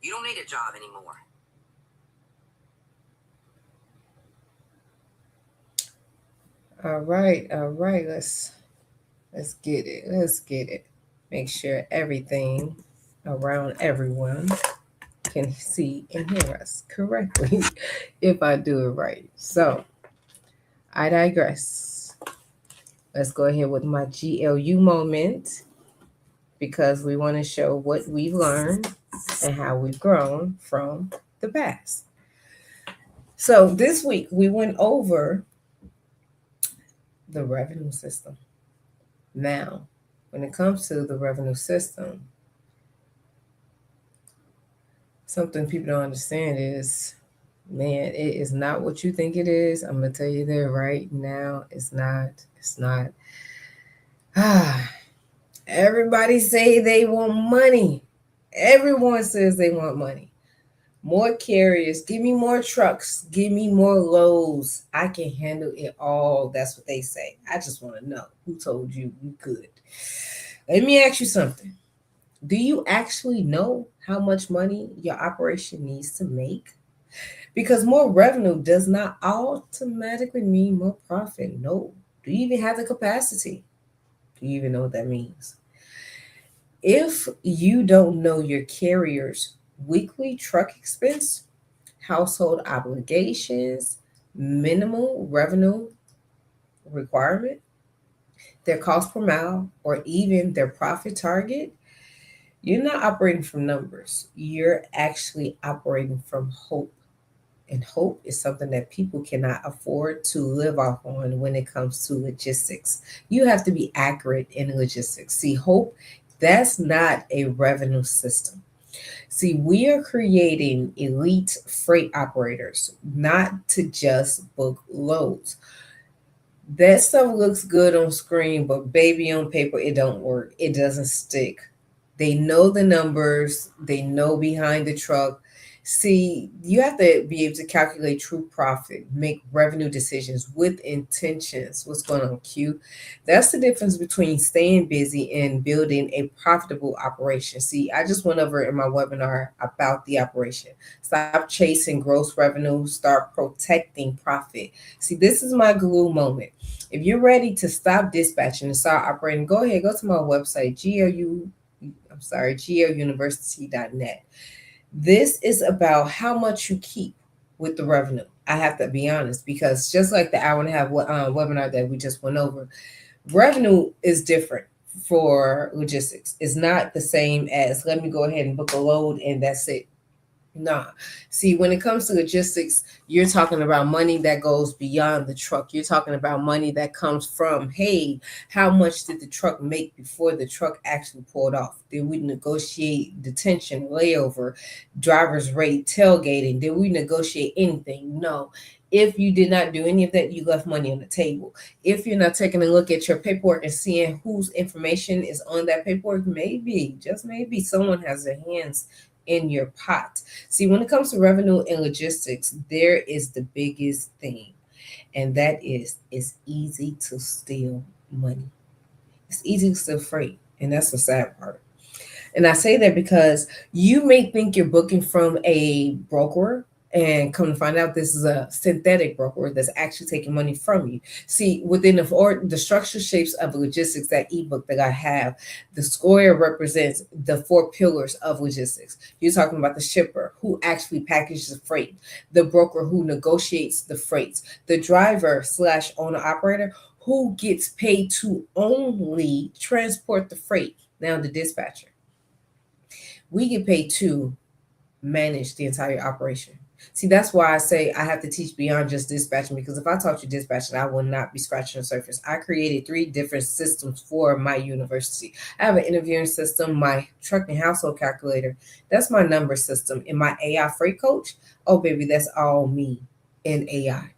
You don't need a job anymore. All right, all right. Let's get it. Let's get it. Make sure everything around everyone can see and hear us correctly if I do it right. So I digress. Let's go ahead with my GLU moment because we want to show what we've learned and how we've grown from the past. So this week we went over the revenue system. Now, when it comes to the revenue system, something people don't understand is, man, it is not what you think it is. I'm gonna tell you that right now. It's not. It's not. Ah, everybody say they want money. Everyone says they want money. More carriers, give me more trucks, give me more loads. I can handle it all. That's what they say. I just want to know who told you you could. Let me ask you something. Do you actually know how much money your operation needs to make? Because more revenue does not automatically mean more profit. No. Do you even have the capacity? Do you even know what that means? If you don't know your carrier's weekly truck expense, household obligations, minimal revenue requirement, their cost per mile, or even their profit target, you're not operating from numbers. You're actually operating from hope. And hope is something that people cannot afford to live off on when it comes to logistics. You have to be accurate in logistics. See, hope, that's not a revenue system. See, we are creating elite freight operators, not to just book loads. That stuff looks good on screen, but baby, on paper, it don't work. It doesn't stick. They know the numbers, they know behind the truck. See, you have to be able to calculate true profit, make revenue decisions with intentions. What's going on, Q? That's the difference between staying busy and building a profitable operation. See, I just went over in my webinar about the operation. Stop chasing gross revenue, start protecting profit. See, this is my glue moment. If you're ready to stop dispatching and start operating, go ahead, go to my website, gluniversity.net. This is about how much you keep with the revenue. I have to be honest because just like the hour and a half webinar that we just went over, revenue is different for logistics. It's not the same as let me go ahead and book a load and that's it. Nah. See, when it comes to logistics, you're talking about money that goes beyond the truck. You're talking about money that comes from, hey, how much did the truck make before the truck actually pulled off? Did we negotiate detention, layover, driver's rate, tailgating? Did we negotiate anything? No. If you did not do any of that, you left money on the table. If you're not taking a look at your paperwork and seeing whose information is on that paperwork, maybe, just maybe, someone has their hands in your pot. See, when it comes to revenue and logistics, there is the biggest thing, and that is it's easy to steal money. It's easy to steal freight, and that's the sad part. And I say that because you may think you're booking from a broker and come to find out this is a synthetic broker that's actually taking money from you. See, within the structure shapes of logistics, that ebook that I have, the square represents the four pillars of logistics. You're talking about the shipper who actually packages the freight, the broker who negotiates the freights, the driver slash owner operator who gets paid to only transport the freight. Now the dispatcher, we get paid to manage the entire operation. See, that's why I say I have to teach beyond just dispatching because if I taught you dispatching, I will not be scratching the surface. I created three different systems for my university. I have an interviewing system, my truck and household calculator. That's my number system. And my AI freight coach, oh, baby, that's all me in AI.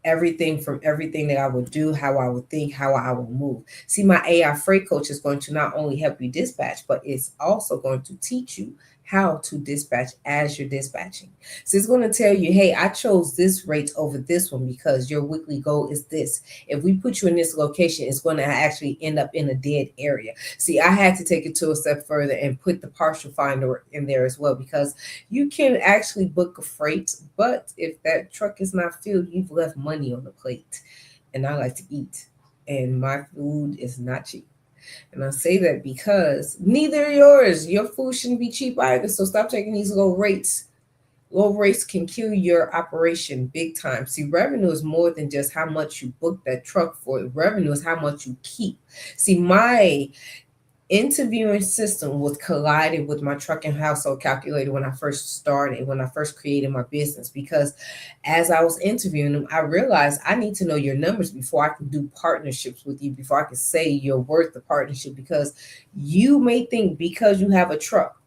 Everything from everything that I would do, how I would think, how I will move. See, my AI freight coach is going to not only help you dispatch, but it's also going to teach you how to dispatch as you're dispatching. So it's going to tell you, hey, I chose this rate over this one because your weekly goal is this. If we put you in this location, it's going to actually end up in a dead area. See, I had to take it to a step further and put the partial finder in there as well, because you can actually book a freight, but if that truck is not filled, you've left money on the plate. And I like to eat, and my food is not cheap. And I say that because neither yours. Your food shouldn't be cheap either. So stop taking these low rates. Low rates can kill your operation big time. See, revenue is more than just how much you book that truck for. Revenue is how much you keep. See, my interviewing system was collided with my truck and household calculator when I first started, when I first created my business, because as I was interviewing them, I realized I need to know your numbers before I can do partnerships with you, before I can say you're worth the partnership. Because you may think because you have a truck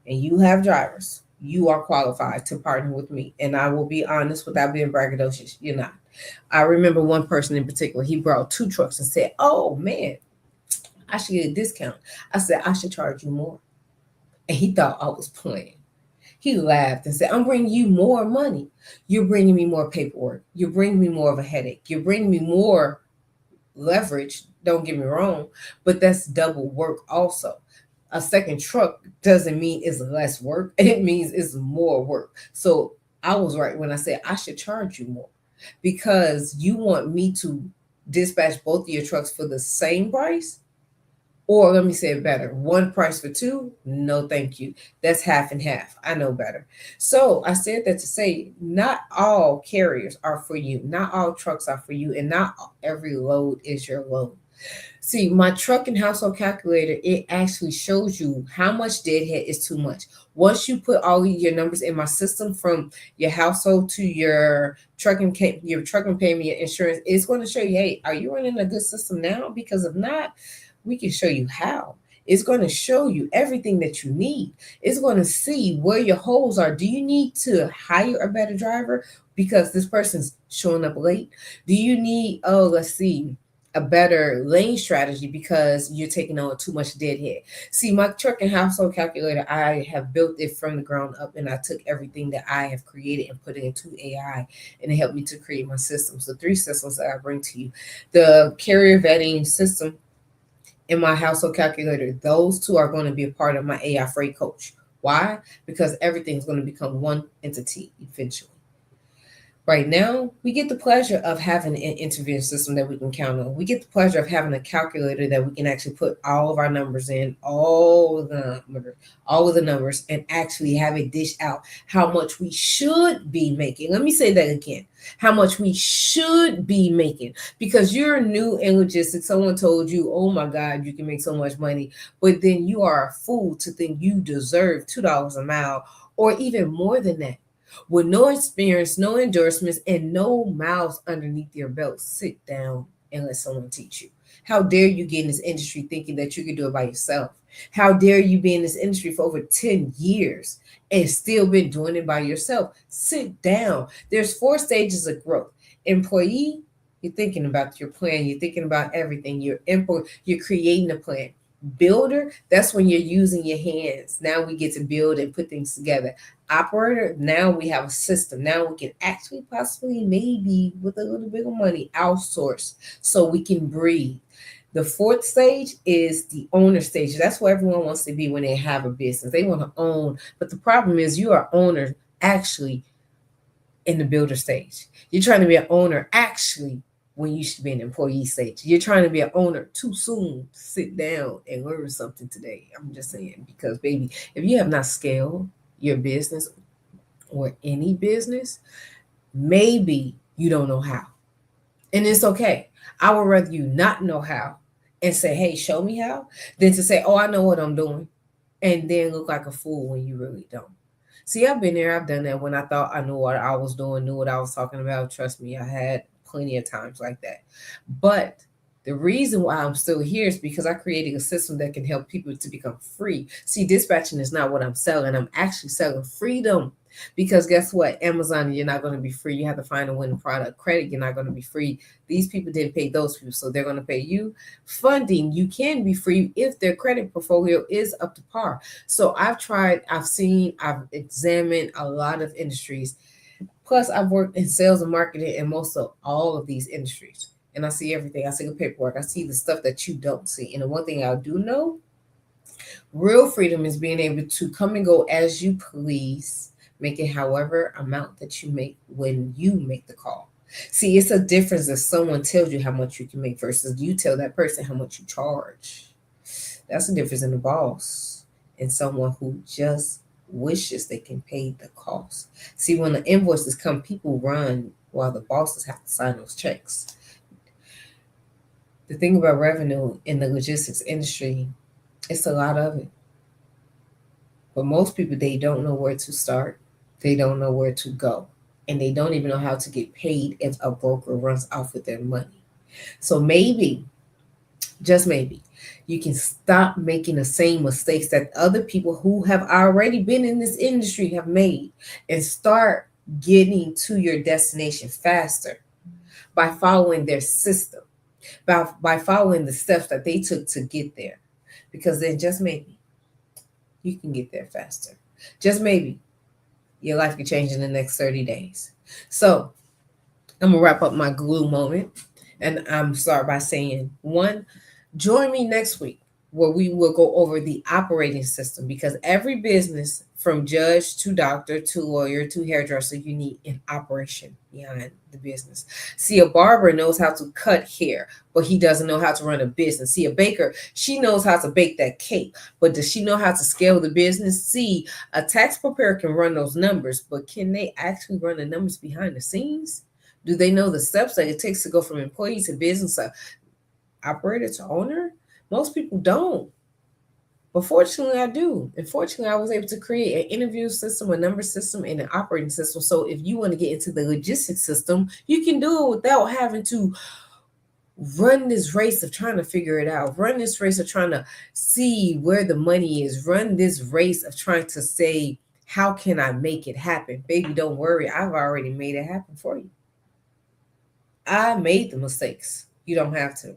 and you have drivers, you are qualified to partner with me. And I will be honest, without being braggadocious, you're not. I remember one person in particular, he brought 2 trucks and said, oh man, I should get a discount. I said, I should charge you more. And he thought I was playing. He laughed and said, I'm bringing you more money. You're bringing me more paperwork. You're bringing me more of a headache. You're bringing me more leverage. Don't get me wrong, but that's double work also. A second truck doesn't mean it's less work. It means it's more work. So I was right when I said I should charge you more, because you want me to dispatch both of your trucks for the same price. Or let me say it better, one price for 2? No, thank you. That's half and half. I know better. So I said that to say not all carriers are for you. Not all trucks are for you. And not every load is your load. See, my truck and household calculator, it actually shows you how much deadhead is too much. Once you put all of your numbers in my system, from your household to your trucking payment, your insurance, it's going to show you, hey, are you running a good system now? Because if not, we can show you how. It's going to show you everything that you need. It's going to see where your holes are. Do you need to hire a better driver because this person's showing up late? Do you need, let's see, a better lane strategy because you're taking on too much deadhead? See, my truck and household calculator, I have built it from the ground up, and I took everything that I have created and put it into AI, and it helped me to create my systems. The 3 systems that I bring to you: the carrier vetting system and my household calculator. Those 2 are going to be a part of my AI freight coach. Why? Because everything's going to become one entity eventually. Right now, we get the pleasure of having an interviewing system that we can count on. We get the pleasure of having a calculator that we can actually put all of our numbers in, all of the numbers, and actually have it dish out how much we should be making. Let me say that again. How much we should be making. Because you're new in logistics. Someone told you, oh my God, you can make so much money. But then you are a fool to think you deserve $2 a mile or even more than that. With no experience, no endorsements, and no miles underneath your belt, sit down and let someone teach you. How dare you get in this industry thinking that you can do it by yourself? How dare you be in this industry for over 10 years and still been doing it by yourself? Sit down. There's 4 stages of growth. Employee, you're thinking about your plan. You're thinking about everything. You're creating a plan. Builder, that's when you're using your hands. Now we get to build and put things together. Operator, now we have a system. Now we can actually possibly, maybe with a little bit of money, outsource so we can breathe. The 4th stage is the owner stage. That's where everyone wants to be when they have a business. They want to own. But the problem is you are owner actually in the builder stage. You're trying to be an owner actually when you should be an employee stage. You're trying to be an owner too soon. Sit down and learn something today. I'm just saying, because baby, if you have not scaled your business or any business, maybe you don't know how. And it's okay. I would rather you not know how and say, hey, show me how, than to say, oh, I know what I'm doing, and then look like a fool when you really don't. See, I've been there. I've done that when I thought I knew what I was doing, knew what I was talking about. Trust me, I had plenty of times like that. But the reason why I'm still here is because I created a system that can help people to become free. See, dispatching is not what I'm selling. I'm actually selling freedom. Because guess what? Amazon, you're not going to be free. You have to find a winning product. Credit, you're not going to be free. These people didn't pay those people, so they're going to pay you. Funding, you can be free if their credit portfolio is up to par. So I've tried, I've seen, I've examined a lot of industries. Plus, I've worked in sales and marketing in most of all of these industries. And I see everything. I see the paperwork. I see the stuff that you don't see. And the one thing I do know, real freedom is being able to come and go as you please, make it however amount that you make when you make the call. See, it's a difference if someone tells you how much you can make versus you tell that person how much you charge. That's the difference in the boss and someone who just wishes they can pay the cost. See, when the invoices come, people run while the bosses have to sign those checks. The thing about revenue in the logistics industry, it's a lot of it. But most people, they don't know where to start. They don't know where to go. And they don't even know how to get paid if a broker runs off with their money. So maybe, just maybe, you can stop making the same mistakes that other people who have already been in this industry have made and start getting to your destination faster by following their system, by following the steps that they took to get there. Because then just maybe you can get there faster. Just maybe your life could change in the next 30 days. So I'm going to wrap up my GLU moment. And I'm start by saying, one, join me next week where we will go over the operating system, because every business from judge to doctor to lawyer to hairdresser, you need an operation behind the business. See, a barber knows how to cut hair, but he doesn't know how to run a business. See, a baker, she knows how to bake that cake, but does she know how to scale the business? See, a tax preparer can run those numbers, but can they actually run the numbers behind the scenes? Do they know the steps that it takes to go from employee to business operator to owner? Most people don't. But fortunately, I do. And fortunately, I was able to create an interview system, a number system, and an operating system. So if you want to get into the logistics system, you can do it without having to run this race of trying to figure it out, run this race of trying to see where the money is, run this race of trying to say, how can I make it happen? Baby, don't worry. I've already made it happen for you. I made the mistakes. You don't have to.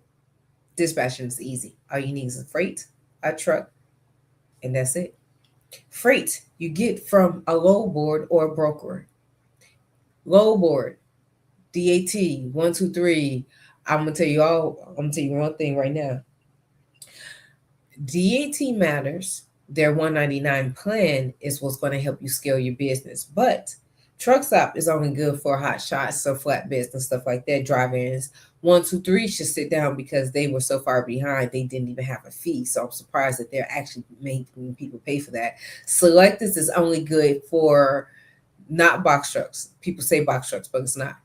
Dispatching is easy. All you need is a freight, a truck, and that's it. Freight you get from a load board or a broker. Load board, DAT, 123. I'm gonna tell you one thing right now. DAT matters. Their 199 plan is what's going to help you scale your business. But truck stop is only good for hot shots, so flat business, stuff like that. Drive-ins. 123 should sit down because they were so far behind they didn't even have a fee. So I'm surprised that they're actually making people pay for that. Selectus is only good for not box trucks. People say box trucks, but it's not.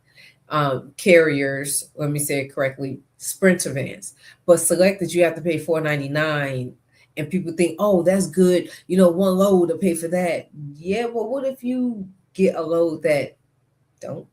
Carriers, let me say it correctly, Sprinter vans. But Selectus, you have to pay $4.99, and people think, oh, that's good. One load to pay for that. Yeah, well, what if you get a load that don't?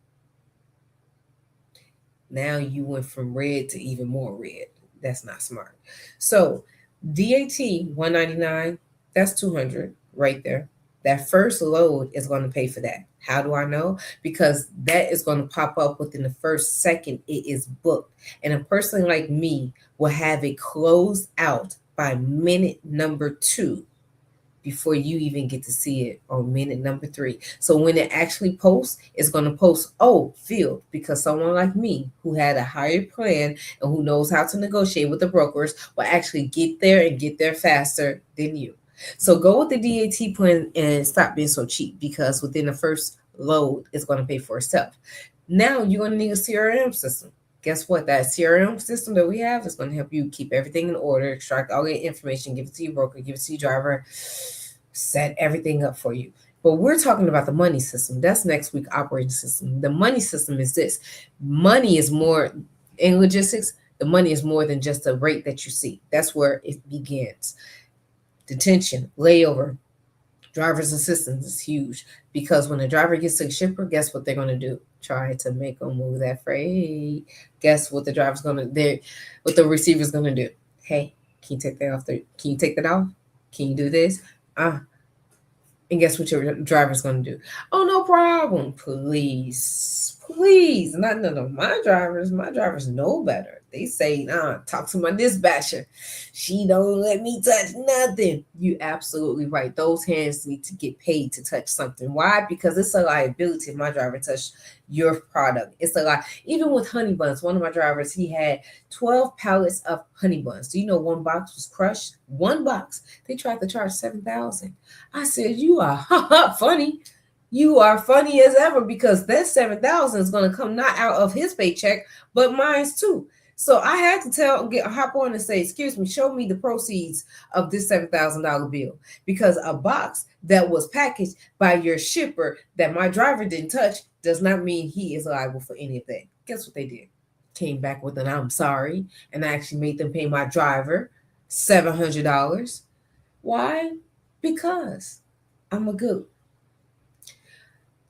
Now you went from red to even more red. That's not smart. So DAT 199, that's 200 right there. That first load is going to pay for that. How do I know? Because that is going to pop up within the first second it is booked. And a person like me will have it closed out by minute number 2 before you even get to see it on minute number 3. So when it actually posts, it's going to post, oh, filled, because someone like me who had a higher plan and who knows how to negotiate with the brokers will actually get there and get there faster than you. So go with the DAT plan and stop being so cheap, because within the first load, it's going to pay for itself. Now you're going to need a CRM system. Guess what? That CRM system that we have is going to help you keep everything in order, extract all your information, give it to your broker, give it to your driver, set everything up for you. But we're talking about the money system. That's next week operating system. The money system is this. Money is more in logistics. The money is more than just a rate that you see. That's where it begins. Detention, layover, driver's assistance is huge, because when the driver gets to the shipper, guess what they're going to do? Try to make them move that freight. Guess what the driver's going to, what the receiver's going to do? Hey, can you take that off? Can you take that off? Can you do this? And guess what your driver's going to do? Oh, no problem. Please. Please. Not none of my drivers know better. They say, nah, talk to my dispatcher. She don't let me touch nothing. You absolutely right. Those hands need to get paid to touch something. Why? Because it's a liability if my driver touched your product. It's a lot. Even with honey buns, one of my drivers, he had 12 pallets of honey buns. Do you know one box was crushed? One box. They tried to charge 7,000. I said, you are funny. You are funny as ever because that 7,000 is going to come not out of his paycheck, but mine's too. So I had to hop on and say, excuse me, show me the proceeds of this $7,000 bill, because a box that was packaged by your shipper that my driver didn't touch does not mean he is liable for any of that. Guess what they did? Came back with an I'm sorry, and I actually made them pay my driver $700. Why? Because I'm a good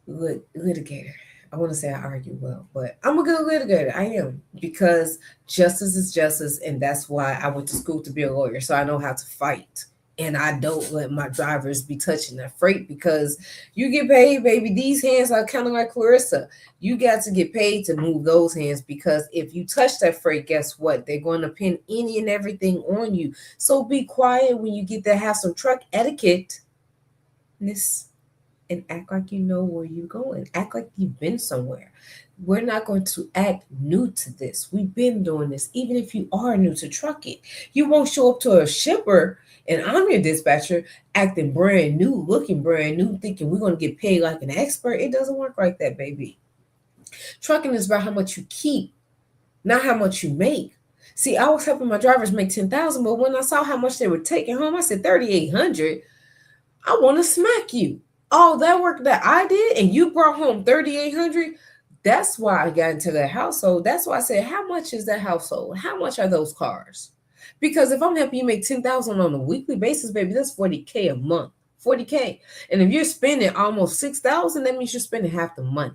litigator. I want to say I argue well, but I'm a good litigator. I am, because justice is justice, and that's why I went to school to be a lawyer, so I know how to fight. And I don't let my drivers be touching that freight, because you get paid, baby. These hands are kind of like Clarissa. You got to get paid to move those hands, because if you touch that freight, guess what? They're going to pin any and everything on you. So be quiet when you get there. Have some truck etiquette, and act like you know where you're going. Act like you've been somewhere. We're not going to act new to this. We've been doing this. Even if you are new to trucking, you won't show up to a shipper and I'm your dispatcher acting brand new, looking brand new, thinking we're going to get paid like an expert. It doesn't work like that, baby. Trucking is about how much you keep, not how much you make. See, I was helping my drivers make 10,000, but when I saw how much they were taking home, I said 3,800. I want to smack you. All that work that I did, and you brought home 3,800. That's why I got into that household. That's why I said, how much is that household? How much are those cars? Because if I'm helping you make 10,000 on a weekly basis, baby, that's 40K a month. 40K. And if you're spending almost 6,000, that means you're spending half the money.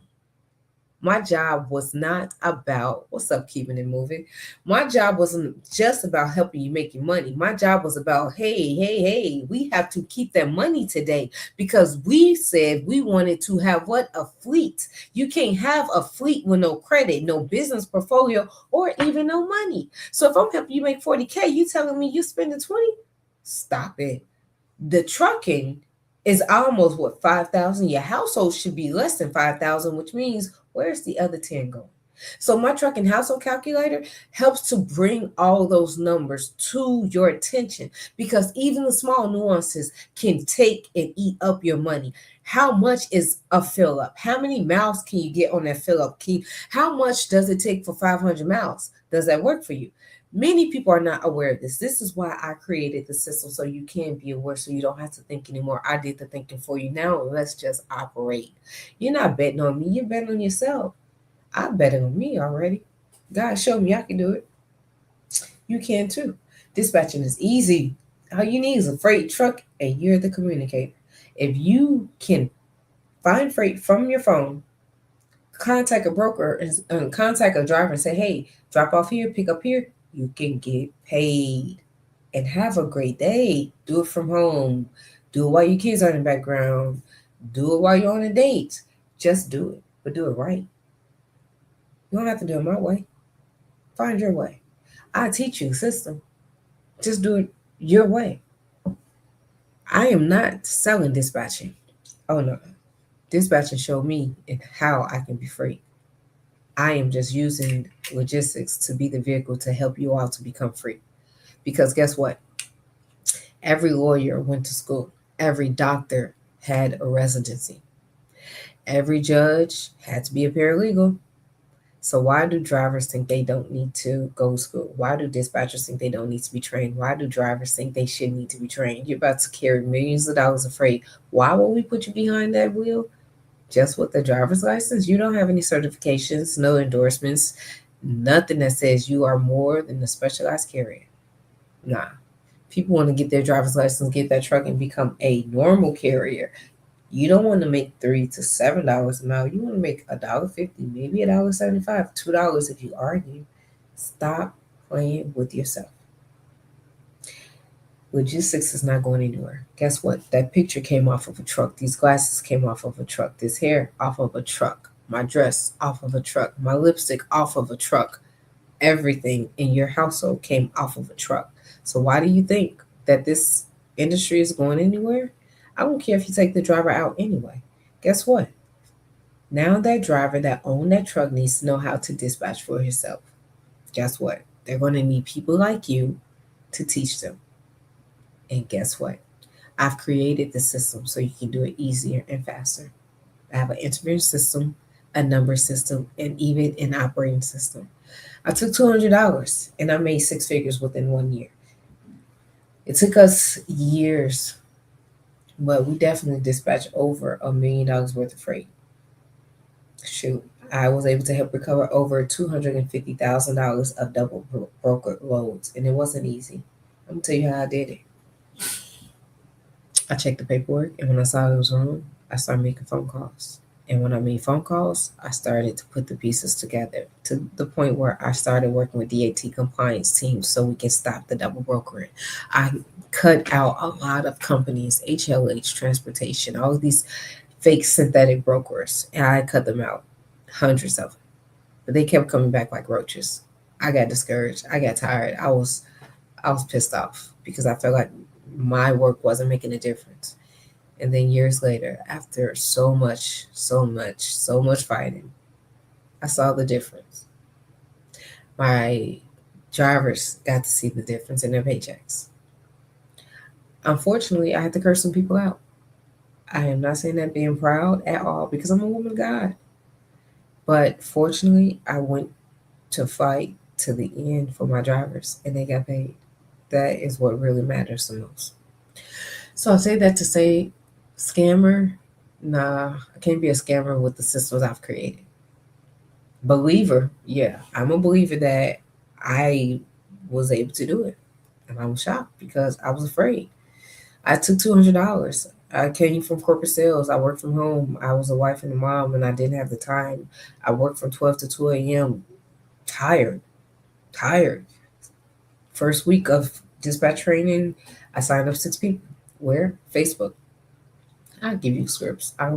My job was not about, what's up, keeping it moving. My job wasn't just about helping you make your money. My job was about, hey, we have to keep that money today, because we said we wanted to have what? A fleet. You can't have a fleet with no credit, no business portfolio, or even no money. So if I'm helping you make 40K, you telling me you spending 20? Stop it. The trucking is almost what, 5,000. Your household should be less than 5,000, which means where's the other 10 going? So my trucking household calculator helps to bring all those numbers to your attention, because even the small nuances can take and eat up your money. How much is a fill up? How many miles can you get on that fill up? How much does it take for 500 miles? Does that work for you? Many people are not aware of this. This is why I created the system, so you can be aware, so you don't have to think anymore. I did the thinking for you. Now let's just operate. You're not betting on me. You're betting on yourself. I bet on me already. God showed me I can do it. You can too. Dispatching is easy. All you need is a freight truck, and you're the communicator. If you can find freight from your phone, contact a broker and contact a driver and say, hey, drop off here, pick up here, you can get paid and have a great day. Do it from home. Do it while your kids are in the background. Do it while you're on a date. Just do it, but do it right. You don't have to do it my way. Find your way. I teach you the system. Just do it your way. I am not selling dispatching. Oh no. Dispatching showed me how I can be free. I am just using logistics to be the vehicle to help you all to become free. Because guess what? Every lawyer went to school. Every doctor had a residency. Every judge had to be a paralegal. So why do drivers think they don't need to go to school? Why do dispatchers think they don't need to be trained? Why do drivers think they should need to be trained? You're about to carry millions of dollars of freight. Why will we put you behind that wheel? Just with the driver's license. You don't have any certifications, no endorsements, nothing that says you are more than a specialized carrier. Nah. People want to get their driver's license, get that truck, and become a normal carrier. You don't want to make $3 to $7 a mile. You want to make $1.50, maybe $1.75, $2 if you argue. Stop playing with yourself. Logistics is not going anywhere. Guess what? That picture came off of a truck. These glasses came off of a truck. This hair off of a truck. My dress off of a truck. My lipstick off of a truck. Everything in your household came off of a truck. So why do you think that this industry is going anywhere? I don't care if you take the driver out anyway. Guess what? Now that driver that owned that truck needs to know how to dispatch for himself. Guess what? They're going to need people like you to teach them. And guess what? I've created the system so you can do it easier and faster. I have an intervention system, a number system, and even an operating system. I took $200 and I made six figures within 1 year. It took us years, but we definitely dispatched over $1 million worth of freight. Shoot, I was able to help recover over $250,000 of double broker loads, and it wasn't easy. I'm gonna tell you how I did it. I checked the paperwork, and when I saw it was wrong, I started making phone calls. And when I made phone calls, I started to put the pieces together to the point where I started working with DAT compliance teams so we can stop the double brokering. I cut out a lot of companies, HLH, transportation, all of these fake synthetic brokers, and I cut them out, hundreds of them. But they kept coming back like roaches. I got discouraged. I got tired. I was pissed off because I felt like my work wasn't making a difference. And then years later, after so much fighting, I saw the difference. My drivers got to see the difference in their paychecks. Unfortunately, I had to curse some people out. I am not saying that being proud at all because I'm a woman of God. But fortunately, I went to fight to the end for my drivers and they got paid. That is what really matters the most. So I say that to say, scammer, nah, I can't be a scammer with the systems I've created. Believer, yeah, I'm a believer that I was able to do it. And I was shocked because I was afraid. I took $200. I came from corporate sales. I worked from home. I was a wife and a mom, and I didn't have the time. I worked from 12 to 2 a.m. Tired, tired. First week of dispatch training, I signed up six people. Where? Facebook. I'll give you scripts. I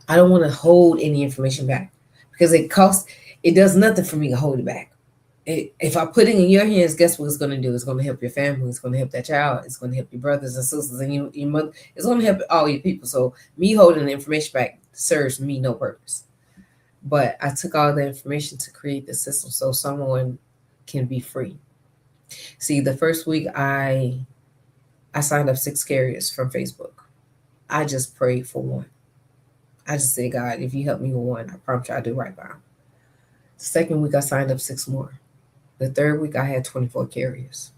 don't want to hold any information back because it does nothing for me to hold it back. If I put it in your hands, guess what it's going to do? It's going to help your family. It's going to help that child. It's going to help your brothers and sisters and your mother. It's going to help all your people. So me holding the information back serves me no purpose. But I took all the information to create the system so someone can be free. See, the first week I signed up six carriers from Facebook. I just prayed for one. I just said, God, if you help me with one, I promise you I'll do right by him. The second week I signed up six more. The third week I had 24 carriers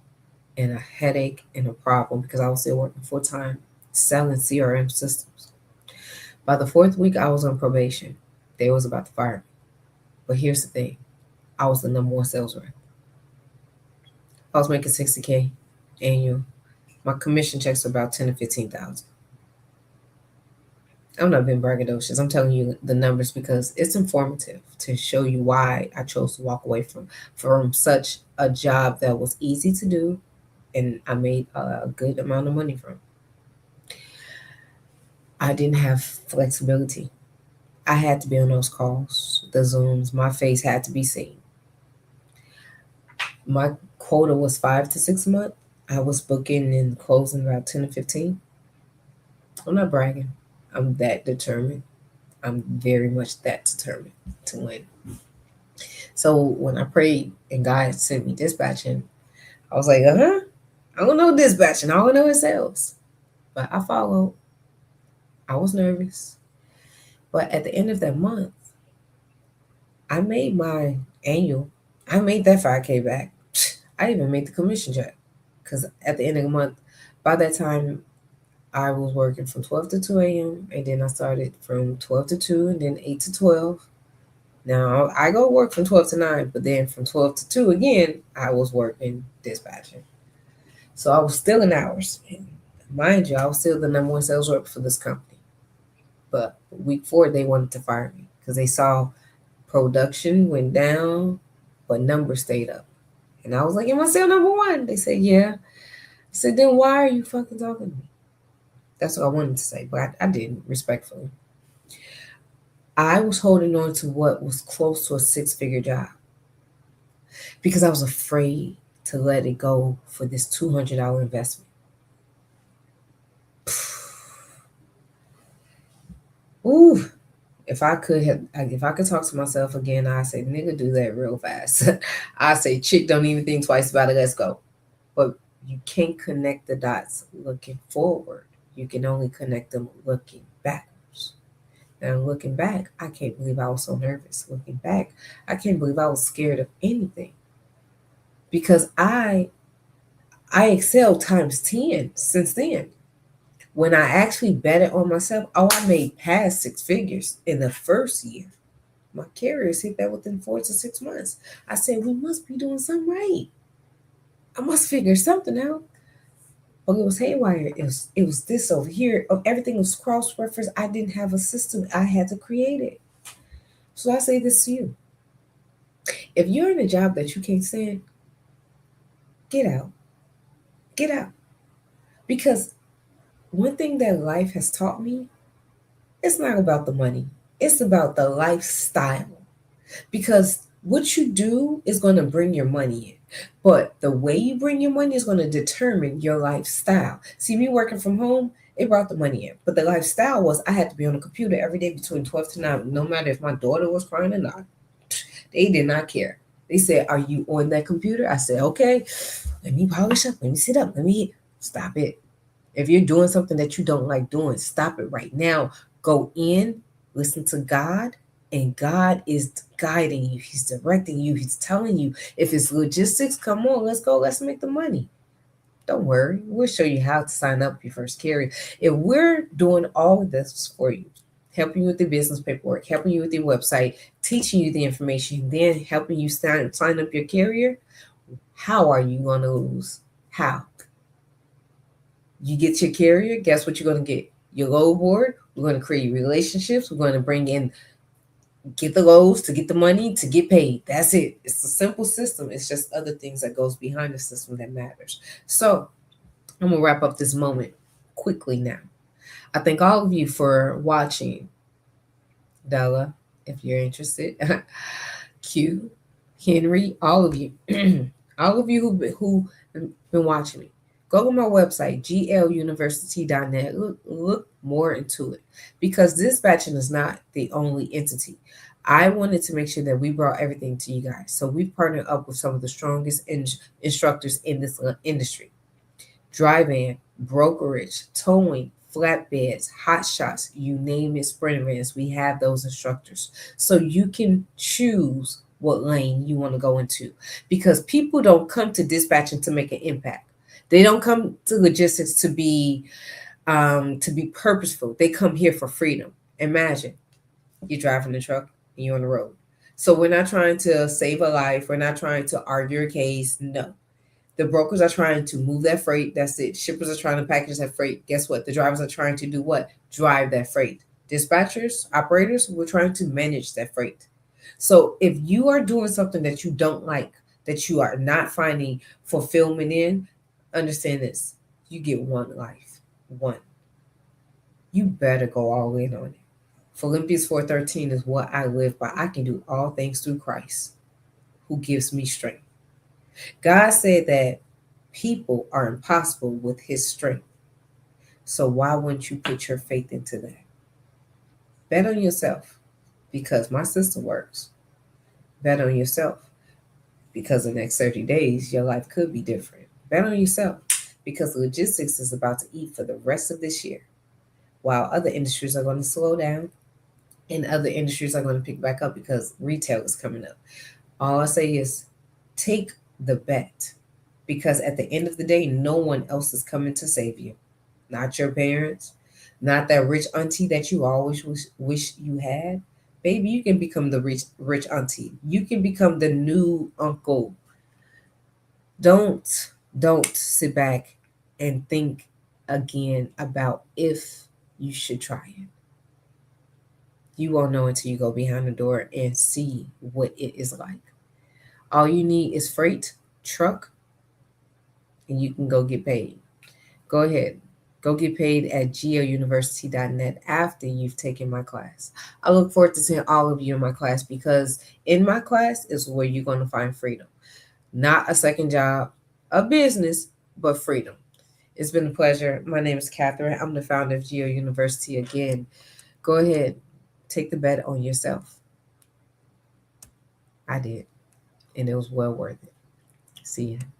and a headache and a problem because I was still working full time selling CRM systems. By the fourth week I was on probation. They was about to fire me. But here's the thing. I was the number one sales rep. I was making 60K annual. My commission checks were about 10 to 15,000. I'm not being braggadocious. I'm telling you the numbers because it's informative to show you why I chose to walk away from such a job that was easy to do and I made a good amount of money from. I didn't have flexibility. I had to be on those calls, the Zooms. My face had to be seen. My quota was 5 to 6 months. I was booking and closing about 10 to 15. I'm not bragging. I'm that determined. I'm very much that determined to win. So when I prayed and God sent me dispatching, I was like, I don't know dispatching. All I know is sales. But I followed. I was nervous. But at the end of that month, I made my annual. I made that 5K back. I even made the commission check. Because at the end of the month, by that time, I was working from 12 to 2 a.m. And then I started from 12 to 2 and then 8 to 12. Now, I go work from 12 to 9, but then from 12 to 2 again, I was working dispatching. So I was still in hours. And mind you, I was still the number one sales rep for this company. But week 4, they wanted to fire me because they saw production went down, but numbers stayed up. And I was like, am I still number one? They said, yeah. He said, then why are you fucking talking to me? That's what I wanted to say, but I didn't, respectfully. I was holding on to what was close to a six-figure job because I was afraid to let it go for this $200 investment. Ooh, if I could talk to myself again, I say, nigga, do that real fast. I say, chick, don't even think twice about it. Let's go. But you can't connect the dots looking forward. You can only connect them looking backwards. Now, looking back, I can't believe I was so nervous. Looking back, I can't believe I was scared of anything because I excelled times 10 since then. When I actually betted on myself, oh, I made past six figures in the first year. My carriers hit that within 4 to 6 months. I said, we must be doing something right. I must figure something out. But it was haywire. It was this over here. Everything was cross referenced. I didn't have a system. I had to create it. So I say this to you. If you're in a job that you can't stand, get out. Get out. Because one thing that life has taught me, it's not about the money. It's about the lifestyle. Because what you do is going to bring your money in. But the way you bring your money is going to determine your lifestyle. See, me working from home, it brought the money in. But the lifestyle was I had to be on the computer every day between 12 to 9, no matter if my daughter was crying or not. They did not care. They said, are you on that computer? I said, okay, let me polish up. Let me sit up. Let me stop it. If you're doing something that you don't like doing, stop it right now. Go in, listen to God, and God is guiding you. He's directing you. He's telling you if it's logistics, come on, let's go. Let's make the money. Don't worry. We'll show you how to sign up your first carrier. If we're doing all of this for you, helping you with the business paperwork, helping you with your website, teaching you the information, then helping you sign up your carrier, how are you going to lose? How? You get your carrier, guess what you're going to get? Your load board. We're going to create relationships. We're going to bring in, get the loads to get the money to get paid. That's it. It's a simple system. It's just other things that goes behind the system that matters. So I'm going to wrap up this moment quickly now. I thank all of you for watching. Della, if you're interested. Q, Henry, all of you. All of you who been watching me. Go to my website, gluniversity.net. Look more into it because dispatching is not the only entity. I wanted to make sure that we brought everything to you guys. So we've partnered up with some of the strongest instructors in this industry. Dry van, brokerage, towing, flatbeds, hot shots, you name it, sprinter vans. We have those instructors. So you can choose what lane you want to go into because people don't come to dispatching to make an impact. They don't come to logistics to be purposeful. They come here for freedom. Imagine you're driving the truck and you're on the road. So we're not trying to save a life. We're not trying to argue a case. No. The brokers are trying to move that freight. That's it. Shippers are trying to package that freight. Guess what? The drivers are trying to do what? Drive that freight. Dispatchers, operators, we're trying to manage that freight. So if you are doing something that you don't like, that you are not finding fulfillment in, understand this. You get one life. One. You better go all in on it. Philippians 4:13 is what I live by. I can do all things through Christ who gives me strength. God said that people are impossible with his strength. So why wouldn't you put your faith into that? Bet on yourself because my system works. Bet on yourself because the next 30 days your life could be different. Bet on yourself because logistics is about to eat for the rest of this year while other industries are going to slow down and other industries are going to pick back up because retail is coming up. All I say is take the bet because at the end of the day, no one else is coming to save you. Not your parents, not that rich auntie that you always wish you had. Baby, you can become the rich auntie. You can become the new uncle. Don't don't sit back and think again about if you should try it. You won't know until you go behind the door and see what it is like. All you need is freight, truck, and you can go get paid. Go ahead. Go get paid at gluniversity.net after you've taken my class. I look forward to seeing all of you in my class, because in my class is where you're going to find freedom. Not a second job, a business, but freedom. It's been a pleasure. My name is Catherine. I'm the founder of GLU University. Again, go ahead, take the bet on yourself. I did, and it was well worth it. See ya.